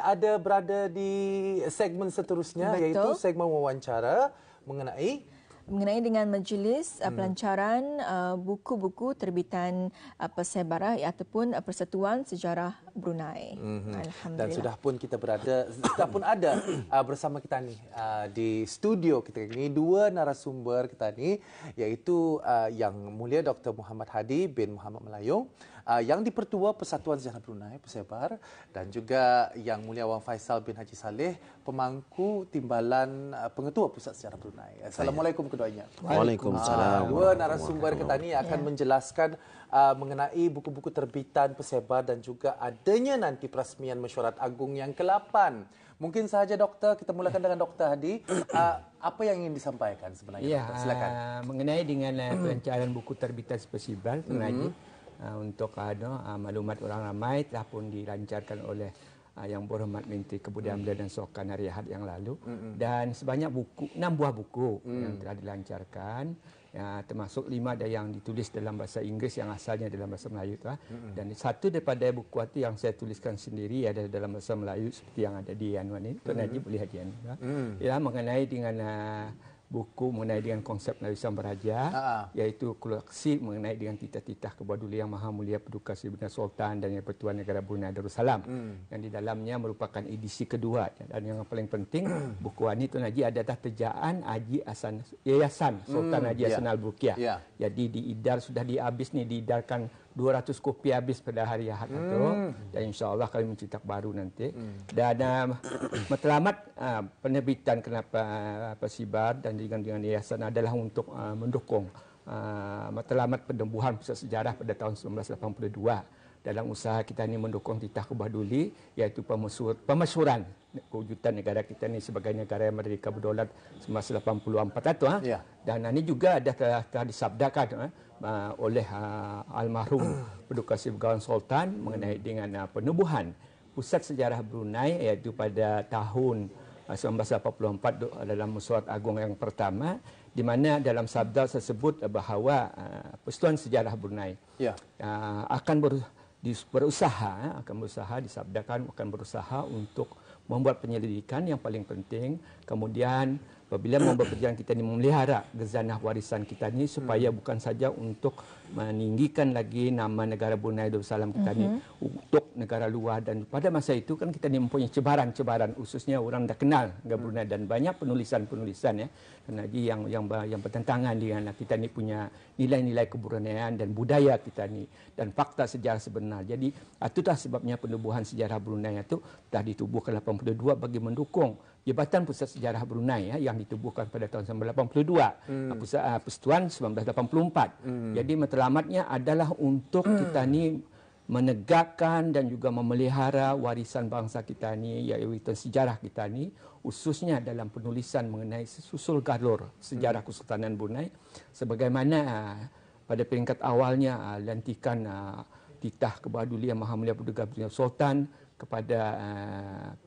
Ada berada di segmen seterusnya. Betul. Iaitu segmen wawancara mengenai dengan majlis pelancaran buku-buku terbitan Persebarah ataupun Persatuan Sejarah Brunei. Alhamdulillah. Dan sudah pun ada bersama kita ni di studio kita ini dua narasumber kita ni, iaitu Yang Mulia Dr. Muhammad Hadi bin Muhammad Melayung, Yang di-Pertua Persatuan Sejarah Brunei Persebar, dan juga Yang Mulia Wan Faisal bin Haji Saleh, pemangku Timbalan Pengetua Pusat Sejarah Brunei. Assalamualaikum keduanya. Waalaikumsalam. Dua narasumber kita ni akan menjelaskan mengenai buku-buku terbitan Persebar dan juga adanya nanti perasmian Mesyuarat Agung yang ke-8. Mungkin sahaja doktor, kita mulakan dengan Dr. Hadi. Apa yang ingin disampaikan sebenarnya? Ya, doktor? Silakan. Mengenai dengan pelancaran buku terbitan Persebar, untuk maklumat orang ramai telah pun dilancarkan oleh Yang Berhormat Menteri Kebudayaan Belia dan Sukan hari Ahad yang lalu, dan sebanyak 6 buah buku yang telah dilancarkan, termasuk 5 ada yang ditulis dalam bahasa Inggeris yang asalnya dalam bahasa Melayu, dan satu daripada buku itu yang saya tuliskan sendiri ada dalam bahasa Melayu seperti yang ada di anuan ini. Tuan Haji boleh hajian, mengenai dengan buku mengenai dengan konsep Melayu Sang Beraja, iaitu koleksi mengenai dengan titah-titah kebadulian Yang Maha Mulia Paduka Seri Bintang Sultan dan Yang Pertuan Negara Brunei Darussalam, yang di dalamnya merupakan edisi kedua. Dan yang paling penting, buku ini Tuan Haji adalah terjaan Yayasan Sultan Haji Hassan Al-Bolkiah. Jadi diidar, sudah diidarkan 200 kopi habis pada hari Ahad itu, dan insya-Allah kami mencetak baru nanti. Dan matlamat penerbitan kenapa Persebar dan dengan yayasan adalah untuk mendukung matlamat penembuhan pusat sejarah pada tahun 1982 dalam usaha kita ini mendukung titah kebaduli, iaitu pemasyhuran kewujudan negara kita ini sebagai negara yang merdeka berdaulat 1984 itu. Dan ini juga telah disabdakan oleh almarhum Paduka Seri Begawan Sultan mengenai dengan penubuhan pusat sejarah Brunei, iaitu pada tahun 1984 dalam Mesyuarat Agung yang pertama, di mana dalam sabda tersebut bahawa Persatuan Sejarah Brunei akan berusaha untuk membuat penyelidikan yang paling penting, kemudian apabila membuat perjalanan kita ini memelihara gezanah warisan kita ini supaya bukan saja untuk meninggikan lagi nama negara Brunei Darussalam kita ini untuk negara luar, dan pada masa itu kan kita ini mempunyai cebaran-cebaran, khususnya orang dah kenal negara Brunei dan banyak penulisan-penulisan yang bertentangan dengan kita ini punya nilai-nilai kebruneian dan budaya kita ini dan fakta sejarah sebenar. Jadi itulah sebabnya penubuhan sejarah Brunei itu telah ditubuhkan 82 bagi mendukung Jabatan Pusat Sejarah Brunei yang ditubuhkan pada tahun 1982, Persatuan 1984. Jadi matlamatnya adalah untuk kita ni menegakkan dan juga memelihara warisan bangsa kita ni, iaitu sejarah kita ni, khususnya dalam penulisan mengenai susul galur sejarah Kesultanan Brunei, sebagaimana pada peringkat awalnya lantikan titah kebadulian Maha Mulia Paduka Seri Sultan kepada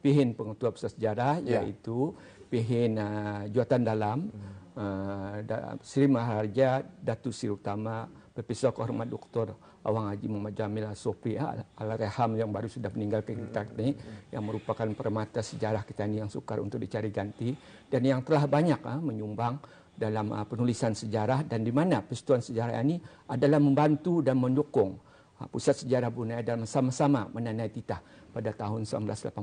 Pihin Pengetua Pusat Sejarah, iaitu Pihin Juatan Dalam, Seri Maharaja Datuk Seri Utama Profesor Kehormat Dr. Awang Haji Muhammad Jamil Al-Sopri Al-Reham yang baru sudah meninggal ke kita ini, yang merupakan permata sejarah kita ini yang sukar untuk dicari ganti dan yang telah banyak menyumbang dalam penulisan sejarah, dan di mana Persatuan Sejarah ini adalah membantu dan mendukung Pusat Sejarah Brunei dalam sama-sama menandai titah pada tahun 1982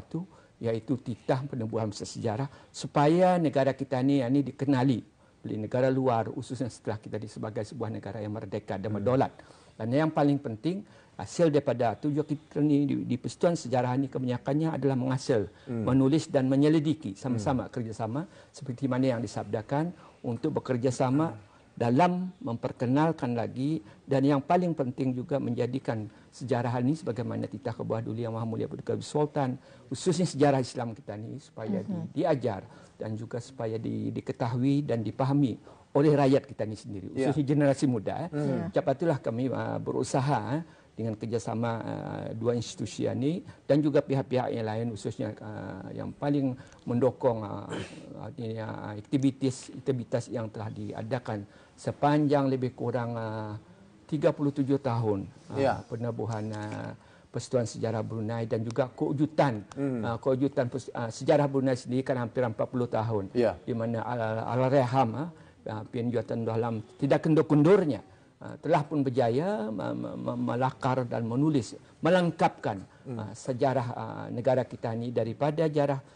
itu, iaitu titah penubuhan pusat sejarah supaya negara kita ini dikenali oleh negara luar, khususnya setelah kita sebagai sebuah negara yang merdeka dan berdaulat. Dan yang paling penting, hasil daripada itu juga kita ini di Persatuan Sejarah ini kebanyakannya adalah menghasil, menulis dan menyelidiki sama-sama, kerjasama seperti mana yang disabdakan untuk bekerjasama dalam memperkenalkan lagi, dan yang paling penting juga menjadikan sejarah ini sebagaimana titah kebadulian Yang Maha Mulia Paduka Seri Sultan, khususnya sejarah Islam kita ini supaya diajar dan juga supaya diketahui dan dipahami oleh rakyat kita ini sendiri, khususnya generasi muda. Sebab itulah kami berusaha dengan kerjasama dua institusi ini dan juga pihak-pihak yang lain, khususnya yang paling mendukung aktivitas yang telah diadakan sepanjang lebih kurang 37 tahun penubuhan Persatuan Sejarah Brunei dan juga kewujudan sejarah Brunei sendiri kan hampir 40 tahun. Di mana Al-Raham P.N. Juwatan Dahlam tidak kendur-kendurnya telah pun berjaya melakar dan menulis, melengkapkan sejarah negara kita ini daripada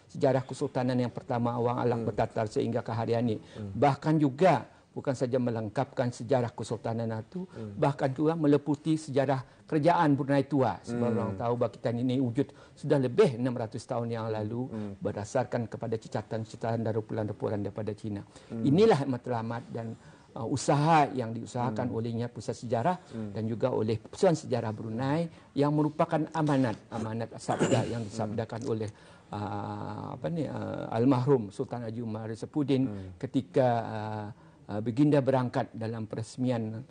sejarah Kesultanan yang pertama Awang Alak Bertatar sehingga ke hari ini. Bahkan juga bukan saja melengkapkan sejarah Kesultanan itu, bahkan juga meliputi sejarah kerajaan Brunei tua. Sebab orang tahu bahawa kita ini wujud sudah lebih 600 tahun yang lalu berdasarkan kepada cacatan-cacatan dan repulan-repulan daripada Cina. Inilah matlamat dan usaha yang diusahakan olehnya Pusat Sejarah dan juga oleh Persatuan Sejarah Brunei yang merupakan amanat sabda yang disabdakan oleh almarhum Sultan Haji Umar Rizapuddin ketika Baginda berangkat dalam peresmian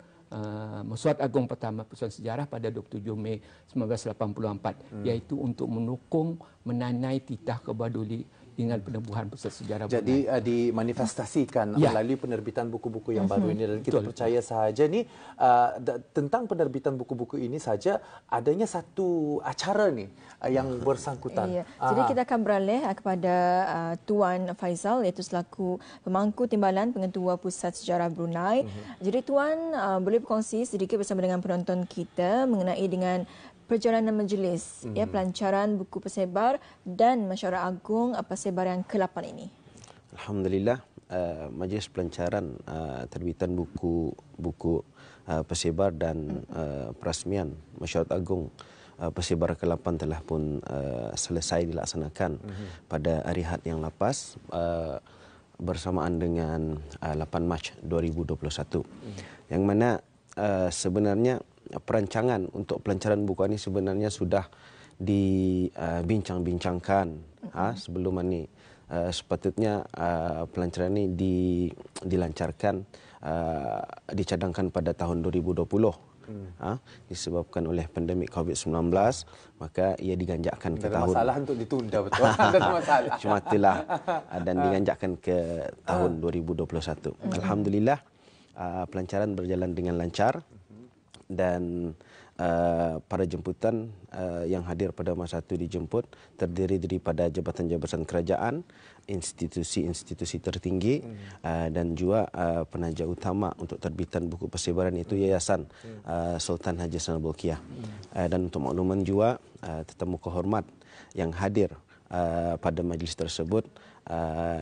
Mesyuarat Agung pertama Persatuan Sejarah pada 27 Mei 1984, iaitu untuk mendukung menanai titah kebaduli dengan penubuhan Pusat Sejarah Brunei. Jadi dimanifestasikan melalui penerbitan buku-buku yang baru ini, dan kita percaya sahaja ni tentang penerbitan buku-buku ini saja adanya satu acara ni yang bersangkutan. Jadi kita akan beralih kepada Tuan Faizal, iaitu selaku pemangku timbalan Pengetua Pusat Sejarah Brunei. Jadi Tuan boleh berkongsi sedikit bersama dengan penonton kita mengenai dengan perjalanan majlis pelancaran buku persebar dan Mesyuarat Agung Persebar yang ke-8 ini. Alhamdulillah, majlis pelancaran terbitan buku persebar dan perasmian Mesyuarat Agung Persebar ke-8 telah pun selesai dilaksanakan pada hari Ahad yang lepas bersamaan dengan 8 Mac 2021. Yang mana sebenarnya perancangan untuk pelancaran buku ini sebenarnya sudah dibincang-bincangkan sebelum ini. Sepatutnya pelancaran ini dilancarkan, dicadangkan pada tahun 2020. Disebabkan oleh pandemik COVID-19, maka ia diganjakkan ke tahun. Ada masalah untuk ditunda, betul? Ada masalah. Cuma itulah, dan diganjakkan ke tahun 2021. Alhamdulillah, pelancaran berjalan dengan lancar. Dan para jemputan yang hadir pada masa itu dijemput terdiri daripada jabatan-jabatan kerajaan, institusi-institusi tertinggi dan juga penaja utama untuk terbitan buku persebaran itu Yayasan Sultan Haji Hassanal Bolkiah. Dan untuk makluman juga tetamu kehormat yang hadir pada majlis tersebut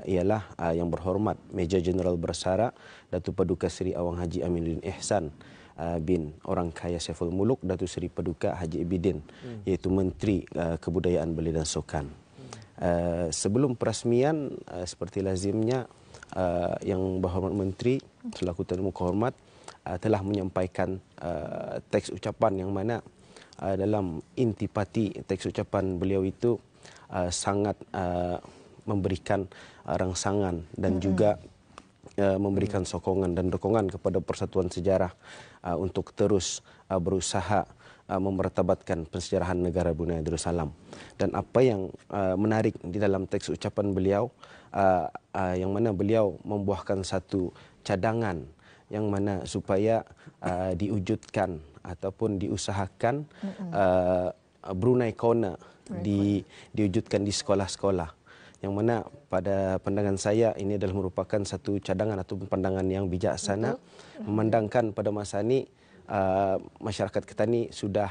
ialah yang berhormat Major Jeneral Bersara Datuk Paduka Seri Awang Haji Aminuddin Ihsan bin Orang Kaya Saiful Muluk Datuk Seri Paduka Haji Ibidin, iaitu Menteri Kebudayaan Belia dan Sukan. Sebelum perasmian, seperti lazimnya yang berhormat Menteri selaku tetamu kehormat telah menyampaikan teks ucapan yang mana dalam intipati teks ucapan beliau itu sangat memberikan rangsangan dan juga memberikan sokongan dan dukungan kepada Persatuan Sejarah untuk terus berusaha memartabatkan pensejarahan negara Brunei Darussalam. Dan apa yang menarik di dalam teks ucapan beliau, yang mana beliau membuahkan satu cadangan yang mana supaya diwujudkan ataupun diusahakan Brunei Corner diwujudkan di sekolah-sekolah. Yang mana pada pandangan saya ini adalah merupakan satu cadangan atau pandangan yang bijaksana, memandangkan pada masa ini masyarakat kita ni sudah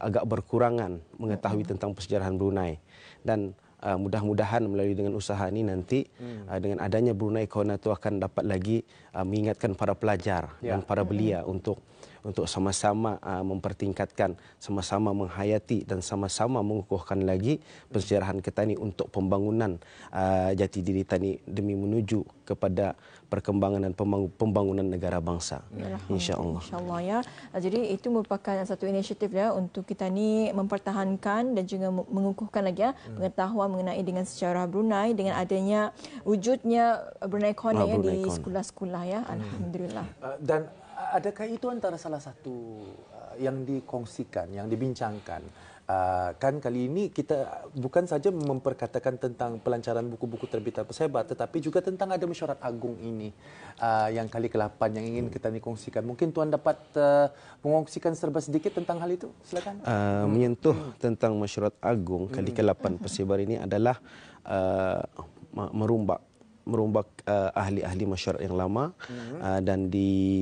agak berkurangan mengetahui tentang persejarahan Brunei. Dan mudah-mudahan melalui dengan usaha ini nanti dengan adanya Brunei Corner itu akan dapat lagi mengingatkan para pelajar dan para belia untuk sama-sama mempertingkatkan, sama-sama menghayati dan sama-sama mengukuhkan lagi persejarahan kita ini untuk pembangunan jati diri kita ini demi menuju kepada perkembangan dan pembangunan negara bangsa. InsyaAllah. InsyaAllah ya. Jadi itu merupakan satu inisiatif ya untuk kita ni mempertahankan dan juga mengukuhkan lagi pengetahuan mengenai dengan sejarah Brunei dengan adanya wujudnya Brunei Corner di sekolah-sekolah ya. Alhamdulillah. Dan adakah itu antara salah satu yang dikongsikan, yang dibincangkan kan kali ini kita bukan saja memperkatakan tentang pelancaran buku-buku terbitan Perseba, tetapi juga tentang ada mesyuarat agung ini yang kali ke-8 yang ingin kita kongsikan. Mungkin Tuan dapat mengongsikan serba sedikit tentang hal itu. Silakan. Menyentuh tentang mesyuarat agung kali ke-8 Persebar ini adalah merombak ahli-ahli mesyuarat yang lama dan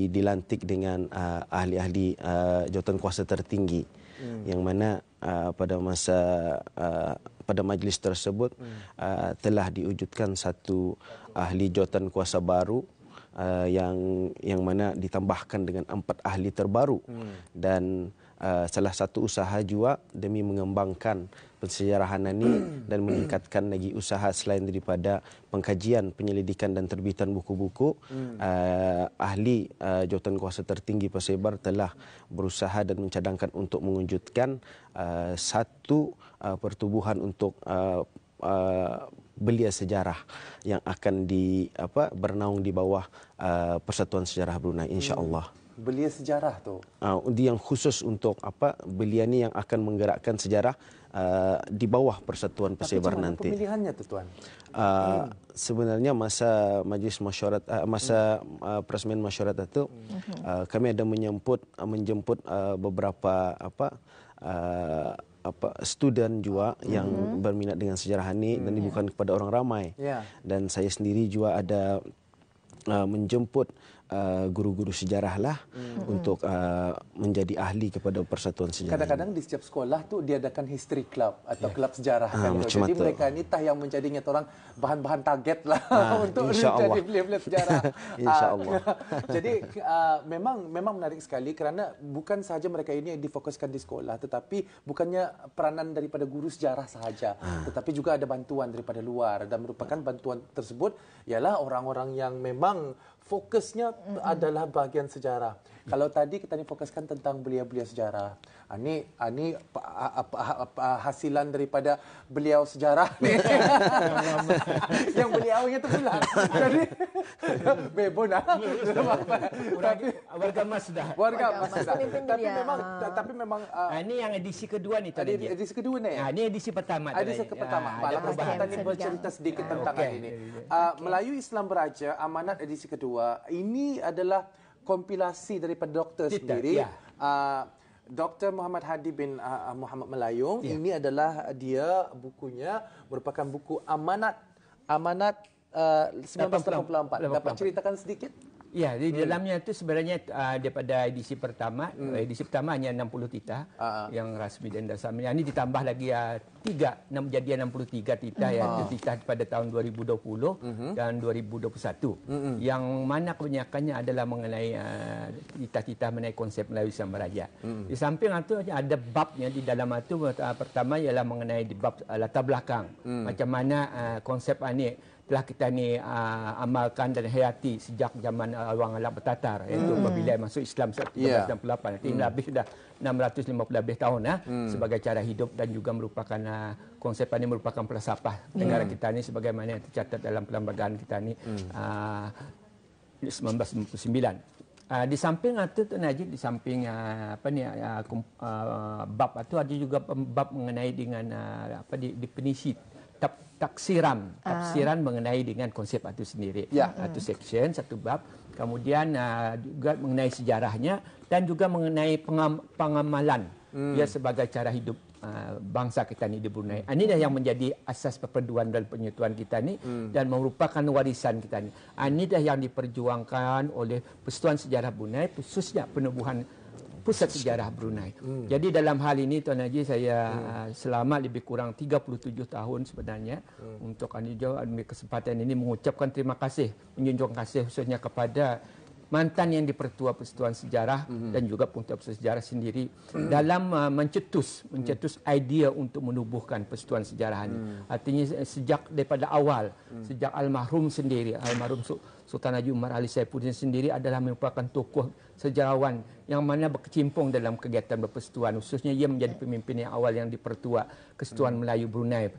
dilantik dengan ahli-ahli jawatan kuasa tertinggi, yang mana pada majlis tersebut telah diwujudkan satu ahli jawatan kuasa baru yang mana ditambahkan dengan 4 ahli terbaru dan salah satu usaha juga demi mengembangkan pensejarahan ini dan meningkatkan lagi usaha selain daripada pengkajian, penyelidikan dan terbitan buku-buku. Ahli jawatan kuasa tertinggi Persebar telah berusaha dan mencadangkan untuk mewujudkan satu pertubuhan untuk belia sejarah yang akan bernaung di bawah Persatuan Sejarah Brunei, insya-Allah. Belia sejarah tu. Yang khusus untuk belia ni yang akan menggerakkan sejarah di bawah Persatuan Persebar nanti. Pemilihannya tu Tuan? Sebenarnya masa majlis mesyuarat, masa perasmian mesyuarat itu kami ada menjemput beberapa student juga yang berminat dengan sejarah ini dan bukan kepada orang ramai. Dan saya sendiri juga ada menjemput guru-guru sejarah lah untuk menjadi ahli kepada Persatuan Sejarah. Kadang-kadang di setiap sekolah tu diadakan history club atau klub sejarah kan. Jadi mereka ni yang menjadinya orang bahan-bahan target lah untuk menjadi belia-belia sejarah. Insya-Allah. Jadi memang menarik sekali kerana bukan sahaja mereka ini yang difokuskan di sekolah, tetapi bukannya peranan daripada guru sejarah sahaja, tetapi juga ada bantuan daripada luar, dan merupakan bantuan tersebut ialah orang-orang yang memang fokusnya adalah bahagian sejarah. Kalau tadi kita ni fokuskan tentang belia-belia sejarah. Ini hasilan daripada beliau sejarah ni. Yang beliaunya tu pula. Jadi bebon warga emas dah. Warga emas dah. Tapi memang ini yang edisi kedua ni tadi. Edisi kedua ni. Ini edisi pertama. Edisi pertama. Lepas kita ni bercerita sedikit tentang hal ini. Melayu Islam Beraja Amanat edisi kedua. Ini adalah kompilasi daripada doktor sendiri. Dr. Muhammad Hadi bin Muhammad Melayung. Ini adalah dia bukunya merupakan buku Amanat 1984. Dapat ceritakan sedikit? Ya, di dalamnya itu sebenarnya daripada edisi pertama hanya 60 titah yang rasmi dan dasarnya. Ini ditambah lagi 3 jadi 63 titah iaitu titah pada tahun 2020 dan 2021. Yang mana kebanyakannya adalah mengenai titah-titah mengenai konsep Melayu Islam Beraja. Di samping itu ada babnya di dalam itu. Pertama ialah mengenai di bab latar belakang. Macam mana konsep ini telah kita ni amalkan dan hayati sejak zaman Awang Alap Bertatar, iaitu apabila masuk Islam 1368. Nanti lebih sudah 650 lebih tahun sebagai cara hidup, dan juga merupakan konsep ini merupakan falsafah negara kita ni sebagaimana yang tercatat dalam perlembagaan kita ni 1999. Di samping itu Najib, di samping bab itu ada juga bab mengenai dengan definisi tafsiran mengenai dengan konsep itu sendiri. Satu section, satu bab. Kemudian juga mengenai sejarahnya dan juga mengenai pengamalan dia sebagai cara hidup bangsa kita ni di Brunei. Inilah yang menjadi asas perpaduan dan penyatuan kita ni dan merupakan warisan kita ni. Inilah yang diperjuangkan oleh Persatuan Sejarah Brunei, khususnya penubuhan Pusat Sejarah Brunei. Jadi dalam hal ini Tuan Haji, saya selama lebih kurang 37 tahun sebenarnya untuk ambil kesempatan ini mengucapkan terima kasih, menjunjung kasih khususnya kepada mantan yang dipertua Persatuan Sejarah dan juga Pusat Sejarah sendiri dalam mencetus idea untuk menubuhkan Persatuan Sejarah ini. Artinya sejak daripada awal, sejak almarhum sendiri, almarhum Sultan Haji Umar Ali Saifuddin sendiri adalah merupakan tokoh sejarawan yang mana berkecimpung dalam kegiatan berpersatuan, khususnya ia menjadi pemimpin yang awal yang dipertua Kesatuan Melayu Brunei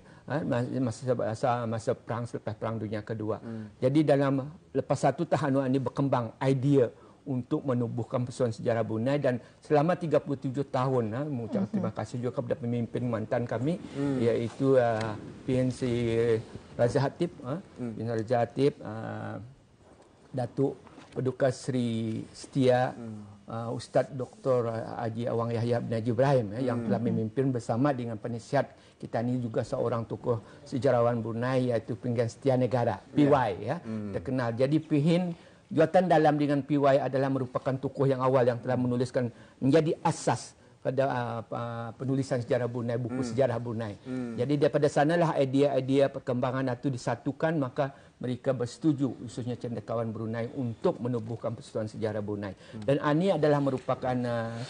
masa perang, selepas Perang Dunia Kedua. Jadi dalam lepas satu tahun ini berkembang idea untuk menubuhkan persatuan sejarah Brunei, dan selama 37 tahun mengucapkan terima kasih juga kepada pemimpin mantan kami iaitu PNC Raja Hatib, Datuk Paduka Sri Setia Ustaz Dr. Haji Awang Yahya bin Haji Ibrahim yang telah memimpin bersama dengan penasihat kita ni juga seorang tokoh sejarawan Brunei iaitu Pinggan Setia Negara, PY terkenal. Jadi Pihin Jawatan Dalam dengan PY adalah merupakan tokoh yang awal yang telah menuliskan menjadi asas pada penulisan sejarah Brunei, buku sejarah Brunei. Jadi daripada sanalah idea-idea perkembangan itu disatukan, maka mereka bersetuju khususnya Cendekiawan Brunei untuk menubuhkan persatuan sejarah Brunei. Dan ini adalah merupakan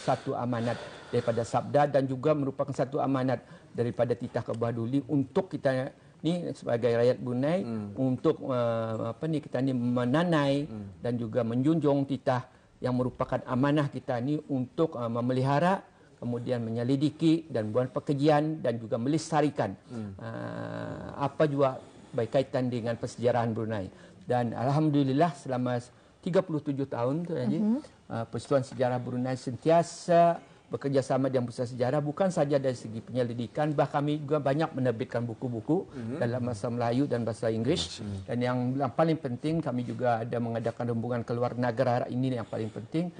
satu amanat daripada Sabda dan juga merupakan satu amanat daripada Titah Kebah Duli untuk kita ni sebagai rakyat Brunei untuk kita ni menanai dan juga menjunjung titah yang merupakan amanah kita ni untuk memelihara, kemudian menyelidiki dan buat pekerjaan dan juga melestarikan apa juga berkaitan dengan persejarahan Brunei. Dan alhamdulillah selama 37 tahun tu Persatuan Sejarah Brunei sentiasa bekerjasama dengan Pusat Sejarah, bukan saja dari segi penyelidikan, bahkan kami juga banyak menerbitkan buku-buku dalam bahasa Melayu dan bahasa Inggeris. Dan yang paling penting, kami juga ada mengadakan rombongan keluar negara, ini yang paling penting,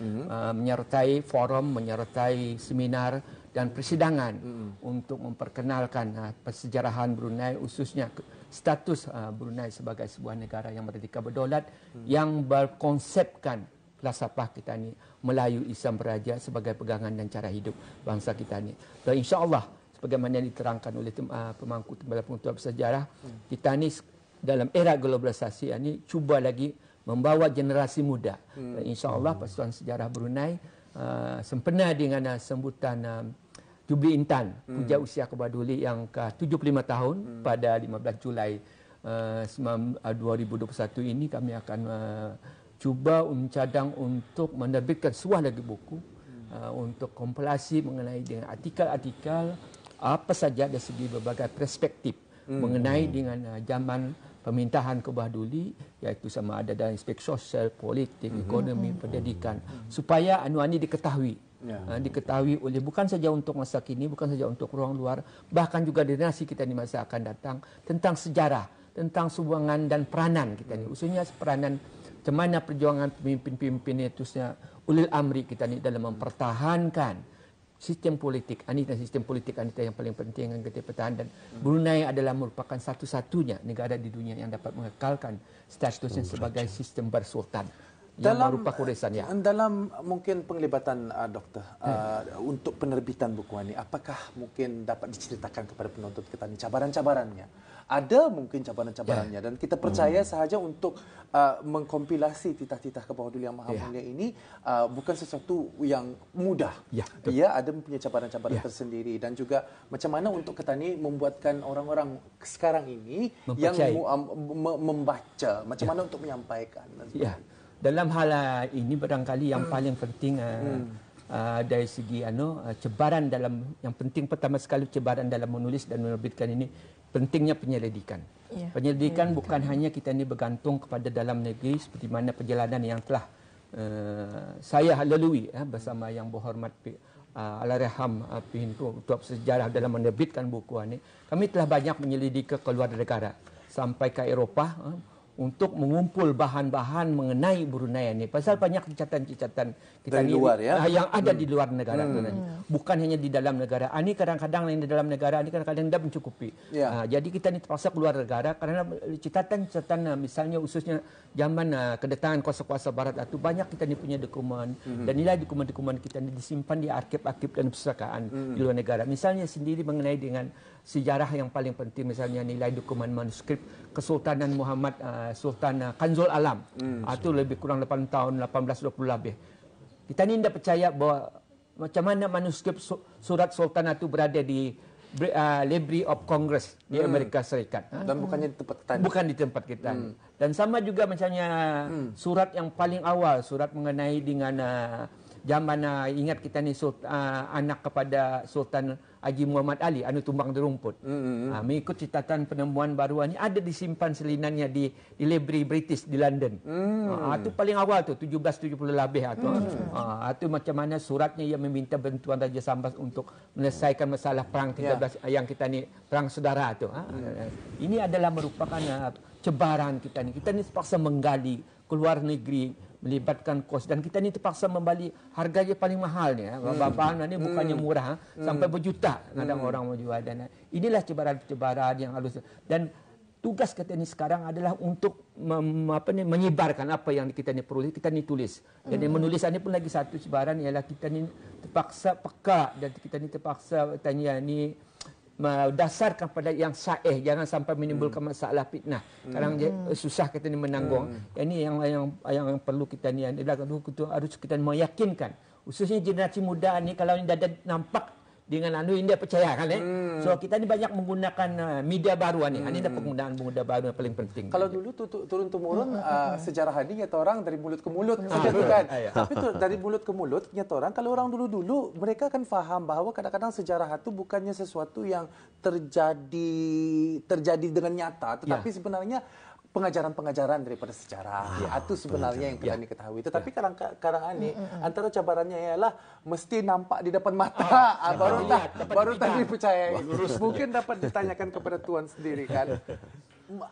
menyertai forum, menyertai seminar dan persidangan untuk memperkenalkan persejarahan Brunei, khususnya status Brunei sebagai sebuah negara yang merdeka berdaulat yang berkonsepkan falsafah kita ni Melayu Islam Beraja sebagai pegangan dan cara hidup bangsa kita ni. Dan insya-Allah sebagaimana yang diterangkan oleh pemangku Timbalan Pengetua Bersejarah, kita ni dalam era globalisasi ini cuba lagi membawa generasi muda. Dan insya-Allah Persatuan Sejarah Brunei sempena dengan sambutan Jubli Intan Puja Usia Kebah Duli yang ke-75 tahun pada 15 Julai 2021 ini, kami akan cuba mencadang untuk menerbitkan sebuah lagi buku untuk kompilasi mengenai dengan artikel-artikel apa saja dari segi berbagai perspektif mengenai dengan zaman pemerintahan Kebah Duli, iaitu sama ada dari aspek sosial, politik, ekonomi, pendidikan, supaya ini diketahui. Diketahui oleh bukan saja untuk masa kini, bukan saja untuk ruang luar, bahkan juga generasi kita di masa akan datang, tentang sejarah, tentang sumbangan dan peranan kita ni, khususnya peranan macam mana perjuangan pemimpin-pemimpin itu ulil amri kita ni dalam mempertahankan sistem politik. Ini sistem politik yang paling penting yang kita pertahankan. Dan Brunei adalah merupakan satu-satunya negara di dunia yang dapat mengekalkan statusnya sebagai sistem bersultan yang merupakan kurisan. Dalam mungkin penglibatan doktor untuk penerbitan buku ini, apakah mungkin dapat diceritakan kepada penonton kita ni cabaran-cabarannya? Ada mungkin cabaran-cabarannya, dan kita percaya sahaja untuk mengkompilasi titah-titah Kebah Duli yang Maha Mulia ini bukan sesuatu yang mudah. Ia ada mempunyai cabaran-cabaran tersendiri, dan juga macam mana untuk kita ni membuatkan orang-orang sekarang ini yang membaca, macam mana untuk menyampaikan. Dalam hal ini barangkali yang paling penting dari segi cabaran dalam, yang penting pertama sekali cabaran dalam menulis dan menerbitkan ini, pentingnya penyelidikan. Penyelidikan bukan hanya kita ini bergantung kepada dalam negeri, seperti mana perjalanan yang telah saya lalui bersama yang berhormat Allahyarham Ketua Sejarah dalam menerbitkan buku ini. Kami telah banyak menyelidiki ke luar negara sampai ke Eropah untuk mengumpul bahan-bahan mengenai Brunei ini. Pasal banyak catatan-catatan kita ni yang ada di luar negara. Bukan hanya di dalam negara. Ini kadang-kadang yang di dalam negara ini kadang-kadang tidak mencukupi. Jadi kita ni terpaksa keluar negara kerana catatan-catatan misalnya khususnya zaman kedatangan kuasa-kuasa barat itu banyak kita ni punya dokumen dan nilai dokumen-dokumen kita ni disimpan di arsip-arsip dan perpustakaan di luar negara. Misalnya sendiri mengenai dengan sejarah yang paling penting, misalnya nilai dokumen manuskrip Kesultanan Muhammad Sultan Kanzul Alam. Itu lebih kurang 8 tahun 1820 lebih. Kita ni tidak percaya bahawa macam mana manuskrip surat Sultan itu berada di Library of Congress di Amerika Serikat. Dan bukannya di tempat kita. Bukan di tempat kita. Dan sama juga misalnya surat yang paling awal, surat mengenai dengan zaman ingat kita ni anak kepada Sultan Haji Muhammad Ali anu tumbang di rumput. Mengikut catatan penemuan baru ini ada disimpan selinannya di Library British di London. Itu paling awal tu 1770 lebih itu macam mana suratnya yang meminta bantuan Raja Sambas untuk menyelesaikan masalah perang 13 yang kita ni perang saudara tu. Ini adalah merupakan cebaran kita ni. Kita ni terpaksa menggali keluar negeri, melibatkan kos, dan kita ni terpaksa membeli harganya paling mahal ni. Bahan ni bukannya murah, sampai berjuta kadang orang mau jual. Dan inilah cebaran-cebaran yang halus. Dan tugas kita ni sekarang adalah untuk menyebarkan apa yang kita ni perlu, kita ni tulis. Dan menulis ini pun lagi satu cebaran ialah kita ni terpaksa peka, dan kita ni terpaksa tanya ni dasarkan pada yang sahih, jangan sampai menimbulkan masalah fitnah. Sekarang susah kita ni menanggung. Ini yang perlu kita ni adalah harus kita meyakinkan, khususnya generasi muda ni, kalau ini dah nampak dengan India percaya kan So kita ni banyak menggunakan media baru ni. Ini dah penggunaan media baru yang paling penting. Kalau dulu turun temurun sejarah ini nyata orang dari mulut ke mulut saja tu kan. Tapi dari mulut ke mulut nyata orang, kalau orang dulu mereka kan faham bahawa kadang-kadang sejarah itu bukannya sesuatu yang terjadi dengan nyata, tetapi sebenarnya pengajaran-pengajaran daripada sejarah. Itu sebenarnya yang kita ketahui. Tetapi kadang-kadang ini antara cabarannya ialah mesti nampak di depan mata, baru tak dipercayai. Mungkin dapat ditanyakan kepada Tuan sendiri kan.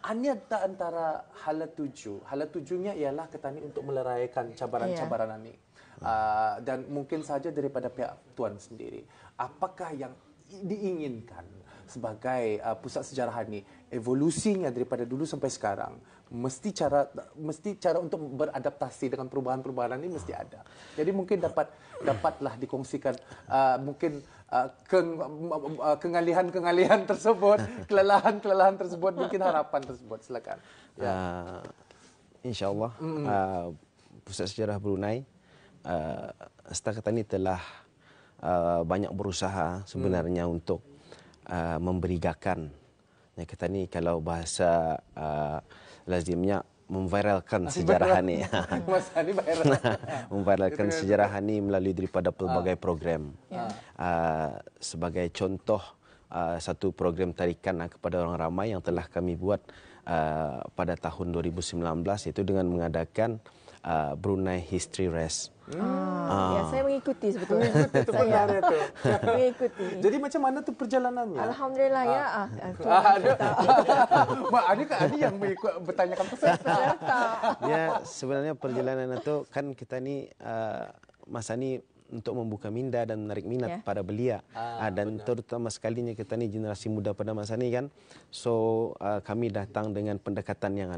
Hanya antara hala tujunya ialah kita ni untuk meleraikan cabaran-cabaran ini. Dan mungkin saja daripada pihak Tuan sendiri, apakah yang diinginkan sebagai pusat sejarah ini, evolusinya daripada dulu sampai sekarang, mesti cara untuk beradaptasi dengan perubahan-perubahan ini mesti ada. Jadi mungkin dapatlah dikongsikan mungkin kengalihan tersebut, kelelahan tersebut, mungkin harapan tersebut. Silakan. InsyaAllah Pusat Sejarah Brunei setakat ini telah banyak berusaha sebenarnya untuk memberigakan, kita ni kalau bahasa lazimnya memviralkan sejarah ni. Memviralkan sejarah ni melalui daripada pelbagai program. Sebagai contoh, satu program tarikan kepada orang ramai yang telah kami buat pada tahun 2019, iaitu dengan mengadakan Brunei History Race. Saya mengikuti sebetulnya. Saya mengikuti. Jadi macam mana tu perjalanannya? Alhamdulillah Ada yang bertanyakan peserta. Ya, sebenarnya perjalanan itu kan kita ni masa ni untuk membuka minda dan menarik minat para belia. Dan terutama sekalinya kita ni generasi muda pada masa ni kan. So kami datang dengan pendekatan yang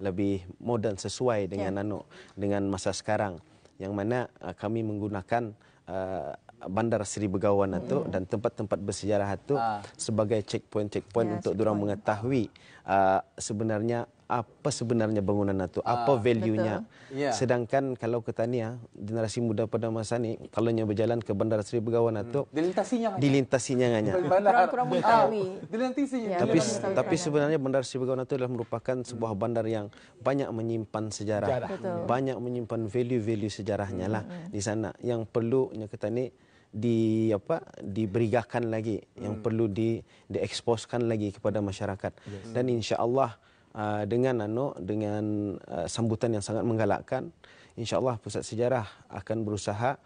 lebih moden, sesuai dengan masa sekarang, yang mana kami menggunakan Bandar Seri Begawan itu dan tempat-tempat bersejarah itu sebagai checkpoint untuk diorang mengetahui sebenarnya apa sebenarnya bangunan itu, apa value-nya. Sedangkan kalau kita ni generasi muda pada masa ni, kalau nya berjalan ke Bandar Seri Begawan itu dilintasinya hanya. Kurang mengetahui. Tapi sebenarnya Bandar Seri Begawan itu adalah merupakan sebuah bandar yang banyak menyimpan sejarah, banyak menyimpan value-value sejarahnya lah di sana, yang perlu kita ni diberigakan lagi, yang perlu dieksposkan lagi kepada masyarakat. Dan insya-Allah dengan sambutan yang sangat menggalakkan, insya-Allah Pusat Sejarah akan berusaha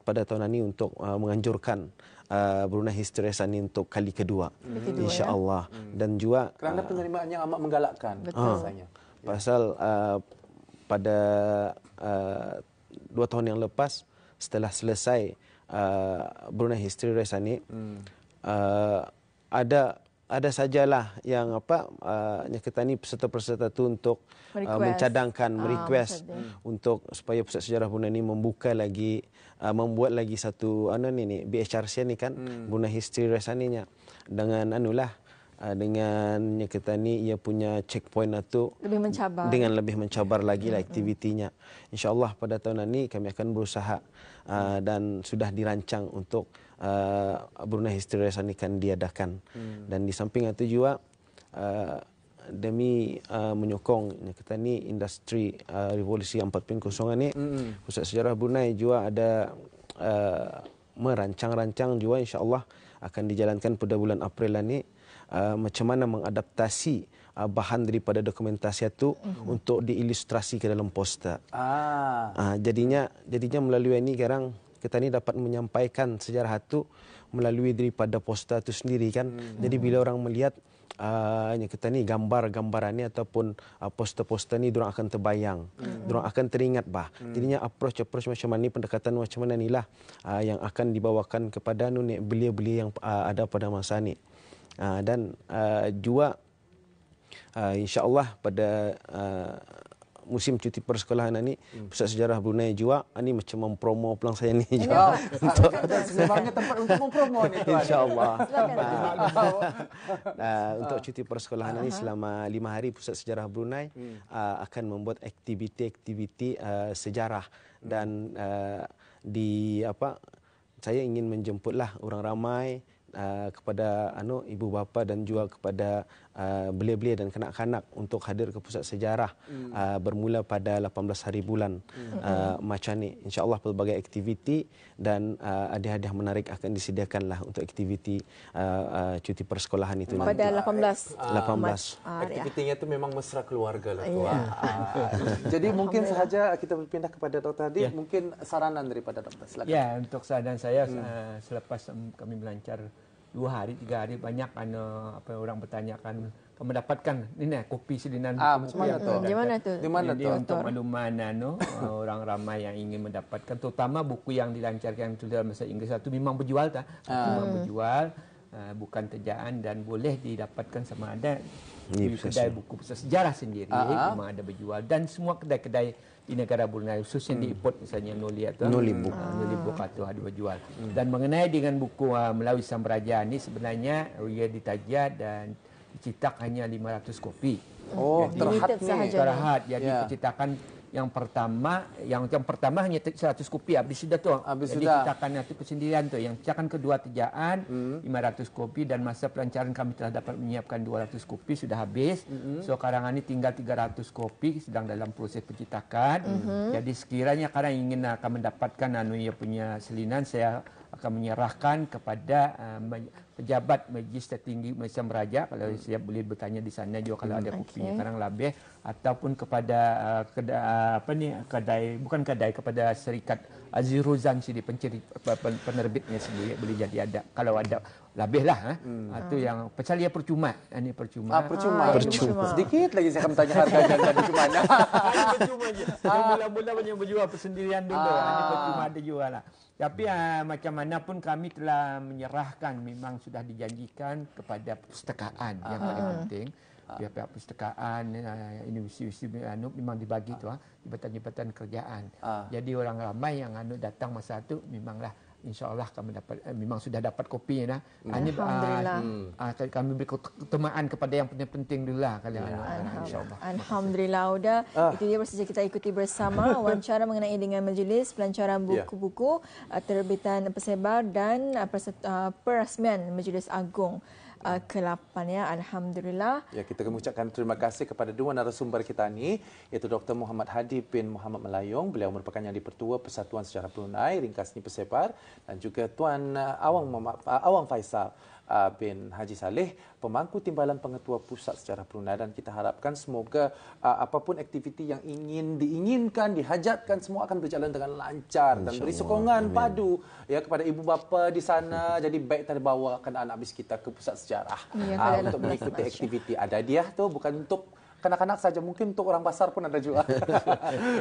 pada tahun ini untuk menganjurkan Brunei History Race ini untuk kali kedua, insya-Allah. Dan juga kerana penerimaannya amat menggalakkan rasanya. Pasal pada 2 tahun yang lepas, setelah selesai Brunei History Race ini, ada sajalah yang kita ni peserta-peserta tu untuk mencadangkan, request untuk supaya Pusat Sejarah Brunei ni membuka lagi, membuat lagi satu BHRC ni kan, Brunei History Race ni nya, dengan dengan kita ni ia punya checkpoint itu dengan lebih mencabar lagi lah aktivitinya. InsyaAllah pada tahun ini kami akan berusaha dan sudah dirancang untuk Brunei History Race ini kan diadakan. Dan di samping itu juga demi menyokong kita ni industri revolusi 4.0 ini, Pusat Sejarah Brunei juga ada merancang-rancang juga insya-Allah akan dijalankan pada bulan April ini macam mana mengadaptasi bahan daripada dokumentasi itu untuk diilustrasi ke dalam poster. Jadinya melalui ini sekarang kita ni dapat menyampaikan sejarah itu melalui daripada poster itu sendiri kan. Jadi bila orang melihat kita ni gambar-gambaran ni ataupun poster-poster ni diorang akan terbayang, diorang akan teringat bah. Jadinya approach macam mana ni, pendekatan macam mana ni lah yang akan dibawakan kepada belia-belia yang ada pada masa ni. Dan juga insya-Allah pada musim cuti persekolahan ini Pusat Sejarah Brunei juga ini macam mempromo pelang saya ni juga. Sebenarnya tempat untuk mempromo ni tu. Insya-Allah. Untuk cuti persekolahan ini selama 5 hari Pusat Sejarah Brunei akan membuat aktiviti-aktiviti sejarah dan saya ingin menjemputlah orang ramai kepada ibu bapa dan juga kepada belia-belia dan kanak-kanak untuk hadir ke pusat sejarah bermula pada 18 hari bulan macam ni. InsyaAllah pelbagai aktiviti dan hadiah-hadiah menarik akan disediakanlah untuk aktiviti cuti persekolahan itu. Pada 18. Aktivitinya itu memang mesra keluarga lah. Jadi mungkin sahaja kita berpindah kepada Dr. Hadi, mungkin saranan daripada doktor. Silakan. Ya, untuk saranan saya selepas kami melancar 2 hari, 3 hari banyak orang bertanyakan kamu mendapatkan ini kopi selinan. Macam mana tu? Di mana tu? Di mana tu? Untuk makluman orang ramai yang ingin mendapatkan, terutama buku yang dilancarkan itu dalam bahasa Inggeris itu memang berjual memang berjual, bukan terjaan dan boleh didapatkan sama ada di kedai buku pusat sejarah sendiri memang ada berjual dan semua kedai-kedai di negara Brunei khususnya di Ipoh misalnya Nuli Book atau ada berjual. Dan mengenai dengan buku Melawi Sang Beraja ini sebenarnya ia ditaja dan dicetak hanya 500 kopi. Terhad. Jadi pencetakan yang pertama hanya 100 kopi habis sudah tu. Jadi cetakan itu kesendirian tu. Yang cetakan kedua terjaan 500 kopi dan masa pelancaran kami telah dapat menyiapkan 200 kopi sudah habis. So sekarang ini tinggal 300 kopi sedang dalam proses pencetakan. Jadi sekiranya kalian ingin akan mendapatkan ia punya selinan, saya akan menyerahkan kepada pejabat Majlis Tertinggi Malaysia Meraja kalau saya boleh bertanya di sana juga kalau ada kopinya sekarang lebih ataupun kepada kepada Syarikat Aziruzan sendiri penerbitnya sendiri boleh jadi ada kalau ada lebih lah itu yang percaya percuma ini percuma. Sedikit lagi saya akan bertanya harganya di mana. Percuma je. Mula-mula banyak berjual persendirian dulu ini percuma ada jual lah. Tapi macam mana pun kami telah menyerahkan memang sudah dijanjikan kepada perpustakaan yang paling penting. Pihak-pihak perpustakaan universiti memang dibagi tu jabatan-jabatan kerjaan. Jadi orang ramai yang datang masa tu memanglah insya-Allah kami dapat memang sudah dapat kopinya Alhamdulillah. Kami beri keutamaan kepada yang penting-penting dululah kalian insya-Allah. Alhamdulillah udah itu dia saja kita ikuti bersama wawancara mengenai dengan majlis pelancaran buku-buku terbitan Persebar dan perasmian Majlis Agung ke-8 ya. Alhamdulillah. Ya, kita mengucapkan terima kasih kepada dua narasumber kita ni iaitu Dr. Muhammad Hadi bin Muhammad Melayung, beliau merupakan Yang di-Pertua Persatuan Sejarah Brunei, ringkasnya Persebar, dan juga Tuan Awang Faisal bin Haji Saleh, pemangku timbalan pengetua Pusat Sejarah Brunei, dan kita harapkan semoga apapun aktiviti yang diinginkan, dihajatkan semua akan berjalan dengan lancar dan beri sokongan padu ya kepada ibu bapa di sana. Jadi baik tadi bawakan anak bis kita ke Pusat Sejarah untuk mengikuti aktiviti. Ada hadiah tu bukan untuk kanak-kanak saja, mungkin untuk orang besar pun ada juga.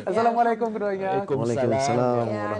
Assalamualaikum keduanya. Waalaikumsalam.